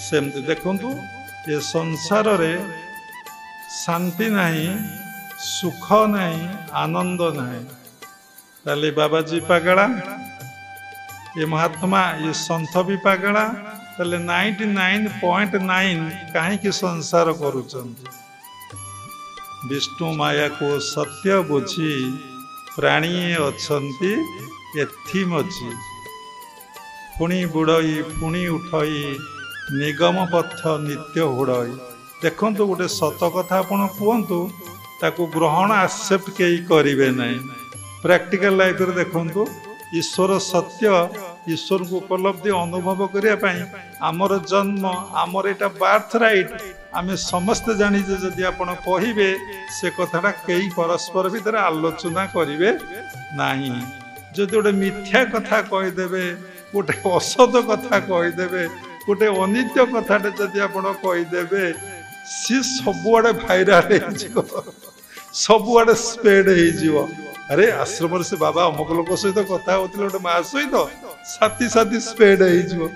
सेमती देखंतु ये संसार रे शांति नहीं, सुख नहीं, आनंद नहीं। ताले बाबाजी पागला, ये महात्मा ये संत भी पागला। ताले 99.9 कहीं संसार करुचंती। विष्णु माया को सत्य बुझी प्राणी अछंती एथि मची। पुणी बुड़ई पुणी उठई निगम पथ नित्य हुड़ई। देखंतु गोटे सत कथा आपण कहतु ताकू ग्रहण एक्सेप्ट कई करेंगे नहीं। प्रैक्टिकल लाइफ रे देखंतु ईश्वर सत्य, ईश्वर को उपलब्धि अनुभव करने आमर जन्म आमर एटा बार्थ राइट आम समस्ते जानीजे। जदि आपण कहे से कथाटा कई परस्पर भीतर आलोचना करेंगे नहीं। जदि गोटे मिथ्या कथा कहीदेवे, गोटे असत कथा कहीदेवे, गोटे अनित्य कथाटे जदि आपण कहीदेवे सी सबुआड़े भाइराल हो, सबुआड़े स्प्रेड हो। अरे आश्रम से बाबा अमुक लोक सहित कथा होते गोटे माँ सहित साथी साथी स्प्रेड हो।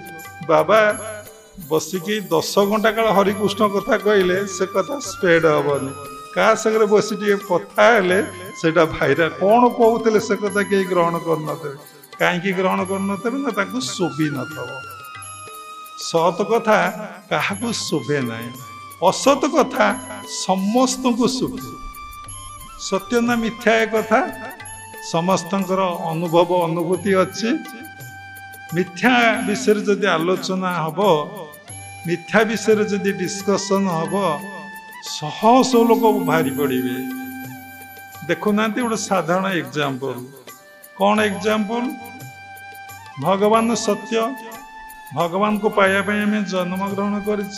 बाबा बसिकी 10 घंटा काल हरिकृष्ण कथा कहले से कथा स्प्रेड हेनी। क्या संगे बस कथा सेटा भाइराल कौन कहते से कथा कहीं ग्रहण कर कहीं ग्रहण कर ना शोभी न। सत कथा क्या शोभे ना, असत कथा समस्त को शोभे। सत्य ना मिथ्या कथा समस्त अनुभव अनुभूति अच्छी। मिथ्या विषय जदि आलोचना हम, मिथ्या विषय जदि डिस्कसन हम, शह शह लोक बाहरी पड़े। देखुना गोटे साधारण एग्जाम्पल। कौन एग्जाम्पल? भगवान सत्य, भगवान को पाइबा आम जन्म ग्रहण करें,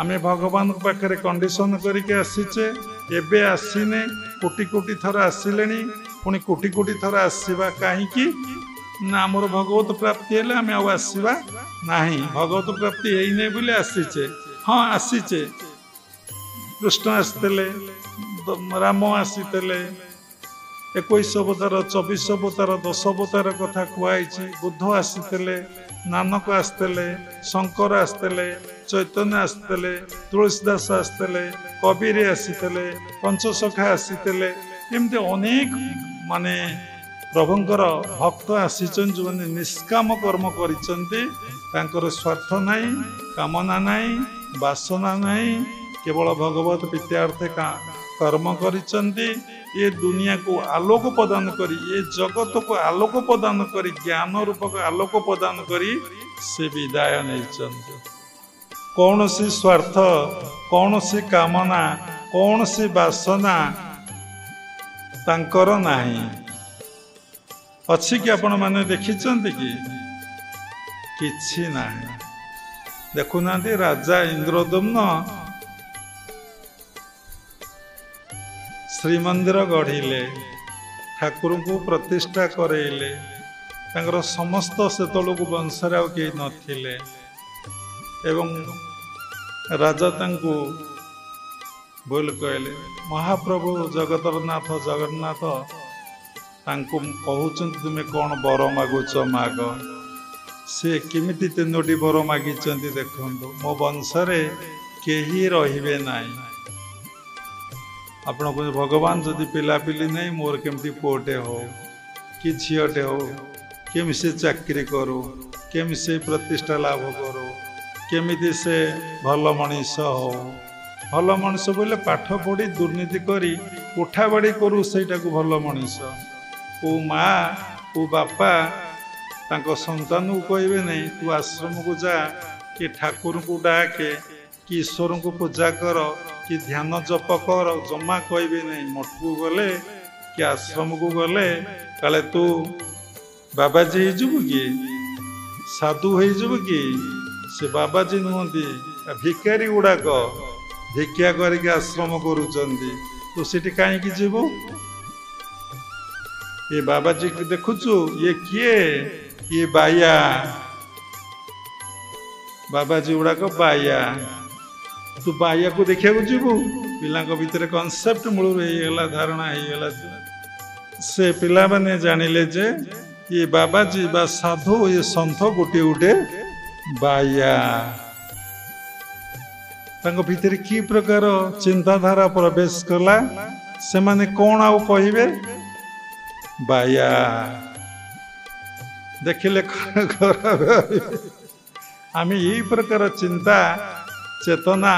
आम भगवान पाखे कंडीशन करके आसीचे। एबे आसीने कोटि कोटि थर आसिले, पुणी कोटि कोटि थर आसवा कहीं ना आमर भगवत प्राप्ति है आम आसवा नहीं। भगवत प्राप्ति है बोले आसीचे। हाँ आसीचे, कृष्ण आसते, राम आसीते, 21 अवतार 24 अवतार 10 अवतार कथा कहई। बुद्ध आसीते, नानक आसते, शंकर आसते, चैतन्य आसते, तुलसीदास आसते, कबीर आसीते, पंचसखा आसीते। एमती अनेक माने प्रभुंकर भक्त आसीचन जो मैंने निष्काम कर्म कर स्वार्थ नहीं, कामना नहीं, वासना नहीं, केवल भगवत प्रीत्यार्थे कर्म करिचंती। ये दुनिया को आलोक प्रदान करी, ये जगत को आलोक प्रदान करी, ज्ञान रूपक आलोक प्रदान करी से विदाय नहीं। कौन सी स्वार्थ, कौन सी कामना, कौन सी वासना तांकर नहीं। अच्छी कि आपण माने देखिचंती कि किछि नाही। देखुना राजा इंद्रदम्न श्रीमंदिर गढ़िले, ठाकुर को प्रतिष्ठा करेले, तांकर समस्त सेतलू वंशर आउ केही नथिले। एवं राजा तांको बोल कहले, महाप्रभु जगतरनाथ जगन्नाथ तांको कहउछन तुमे कौन बर मागुच माग। से केमिति 3टी बर मागिचंती देखंतु, मो वंशरे केही रहिबे नाही। आपण को भगवान जदि पिलापिली नहीं, मोर केमती पुओटे हो कि झीटे हो, केमी से चाकरी करो, केमी से प्रतिष्ठा लाभ करो, केमिति से भल मनीष हो। भल मनीष बोले पाठ पढ़ी दुर्नीति करी उठाबाड़ी करू, सेटा को भल मनीष। को माँ को बापा तांको संतान को कहे नहीं तू आश्रम को जा, कि ठाकुर को डाके, कि ईश्वर को पूजा कर, कि ध्यान जप कर, जमा कहे नहीं। मठ को गले कि आश्रम को गले काले तू बाबाजी हो कि साधु हो कि? से बाबाजी नुहति, भिकारी गुड़ाक भिक्षा करके आश्रम करुचंदी। तू सीटी कहीं जीवु? ये बाबाजी को देखुचु, ये किए? ये बाया। बाबाजी गुड़ाक बाया। तू बाया को देखा जीवु? पिला भितर कनसेप्ट मूल धारणा होगा। से पिला माने जानिले जे ये बाबाजी बा साधु, ये संत गोटे गोटे बाया। तांको भितर की प्रकार चिंताधारा प्रवेश कला से माने कौन आउ कहिबे बाया देखिले आम यही प्रकार चिंता चेतना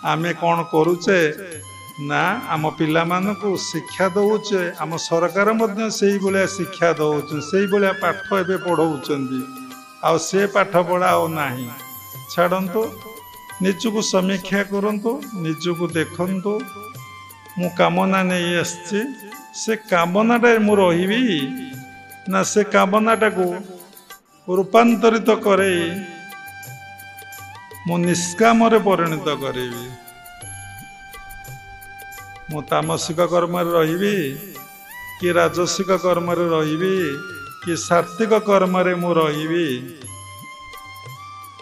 आमे कौन करुचे ना आम पिला मानकु शिक्षा दउचे आम सरकार मध्य सेही भलिया शिक्षा दउचे सेही भलिया पाठ एबे पढ़ौचंदी आ से पाठ पढ़ा आ नाही छाड़ंतु निजको समीक्षा करंतु निजको देखंतु मु कामना नहीं आसछि से कामनाटा मु रहिबी ना से कामनाटा को रूपांतरित करे मु निष्काम परिणत करेबी मु तामसिक कर्म रहिबी कि राजसिक कर्म रहिबी कि सात्विक कर्म मु रहिबी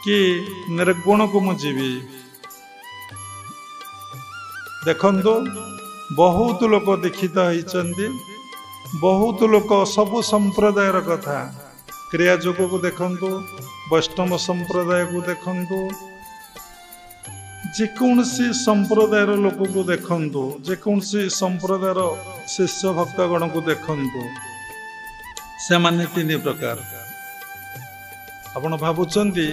कि निर्गुण को मु जीवी देखंतु बहुत लोक दीक्षित होइचंदी बहुत लोक सबु संप्रदाय कथा क्रिया योग को देखंतु वैष्णव संप्रदाय को देखंतु जेकोसी संप्रदायर लोक को देखंतु जेकोसी संप्रदायर शिष्य भक्तगण को देखंतु से माने तीन प्रकार आपण भावुचंती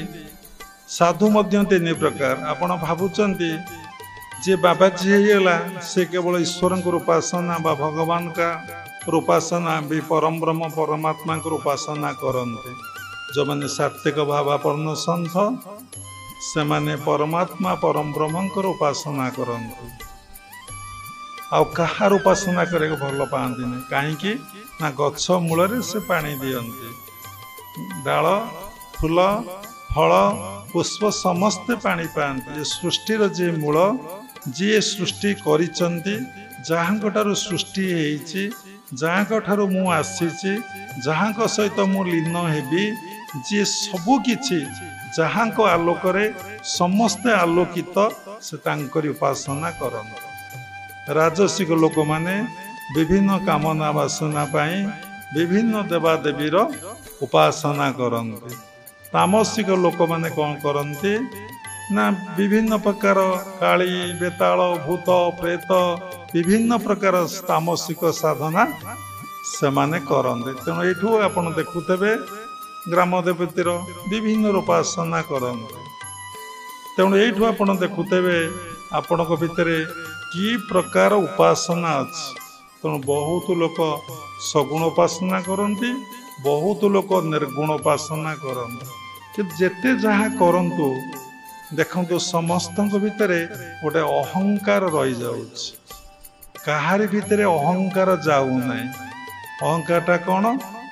साधु मध्य तीन प्रकार आपण भावुचंती जे बाबाजी होगा से केवल ईश्वर उपासना बा भगवान का उपासना भी परम ब्रह्म परमात्मा को उपासना करते जो मैंने सात्विक भावापन्न संत से माने परमात्मा परम ब्रह्म उपासना करते आउ कहार उपासना करे भल पाती नहीं कहीं ना गछ मूल से पानी दियंती डाल फूल फल पुष्प समस्ते पानी पाती सृष्टिर जे मूल जी सृष्टि करिचंती जहाँ सृष्टि होइछि जहाँ मु आसीछि जहाँ सहित मु लीन हेबी जी सबु किछि जहाँ आलोक समस्ते आलोकित से तांकरी उपासना करन राजसिक लोक माने विभिन्न कामना वासना पाई विभिन्न देवादेवीर उपासना करते तामसिक लोक माने कौन करते ना विभिन्न प्रकार काली बेताल भूत प्रेत विभिन्न प्रकार तामसिक साधना से माने करते तेणु यू आपड़ देखुथे ग्राम देवतीर विभिन्न उपासना करते तेणु यू आपड़ देखुथे आपण भितर कि प्रकार उपासना अच्छी तेणु बहुत लोक सगुण उपासना करती बहुत लोक निर्गुण उपासना करते कि जेते जहाँ करंतु देखंतु समस्त भितर गोटे अहंकार रही जाउछि कहारी भितर अहंकार जाऊ नहीं अहंकारटा कौन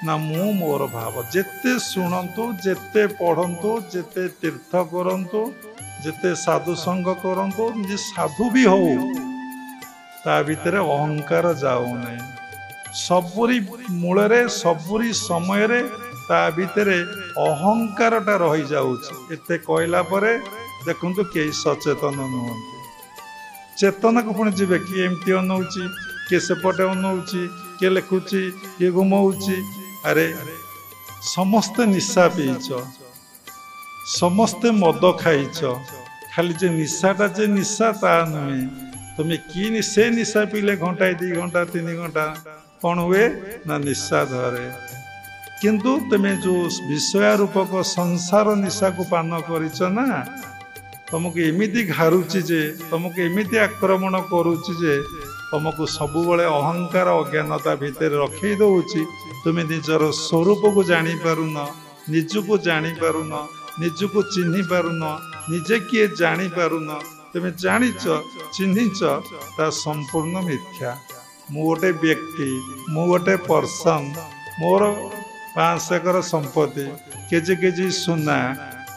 ना मु मोर भाव जेते शुणु जेते पढ़ंतु जेते तीर्थ करंतु जेते साधु संग करंतु जे साधु भी हो ता भितर अहंकार जाऊ नहीं सबुरी मूल सबुरी समय ता भितर अहंकारटा रही जाउछि एते कहला परे देखंतु कई सचेतन नुहंती चेतना को पुणी जीवे किए एमती अनौची किए सेपटे अनौची किए लिखुची किए घुमाऊची अरे समस्ते निशा पीच समस्ते मद खाइच खाली जे निशाटा जे निशा ता नुहे तुम्हें कि से निशा पीले घंटा 2 घंटा 3 घंटा कौन हुए ना निशा धरे किंतु तुम्हें जो विषय रूपक संसार निशा को पान करिच ना तुमको एमिति घारुची जे तुमको एमिति आक्रमण करुची जे तुमको सबुबले अहंकार अज्ञानता भितर रखी दउची तुम्हें निजर स्वरूप को जानी पारुन निजको जानी पारुन निजको चिन्ही पारुन निजे किए जानी पारुन तुम्हें जानिच चिन्हिच ता संपूर्ण मिथ्या मु गोटे व्यक्ति मु गोटे पर्सन मोर 5 एकर संपत्ति केजी केजी सुना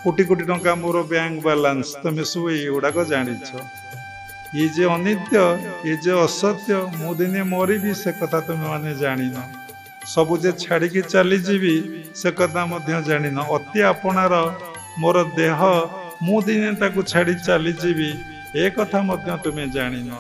कोटी कोटी टंका मोर बैंक बैलेंस तुम सब युवाक जानिच ये जे अनित्य ये जे असत्य मु दिने मोरी भी से कथा तुम मैंने जानिन सबु जे छाड़ी चली जीवी से कथा मध्य जानिन अति आपणार मोर देह मु दिने ताकू छाड़ी चली जीवी ए कथा मध्य तुम जानिन।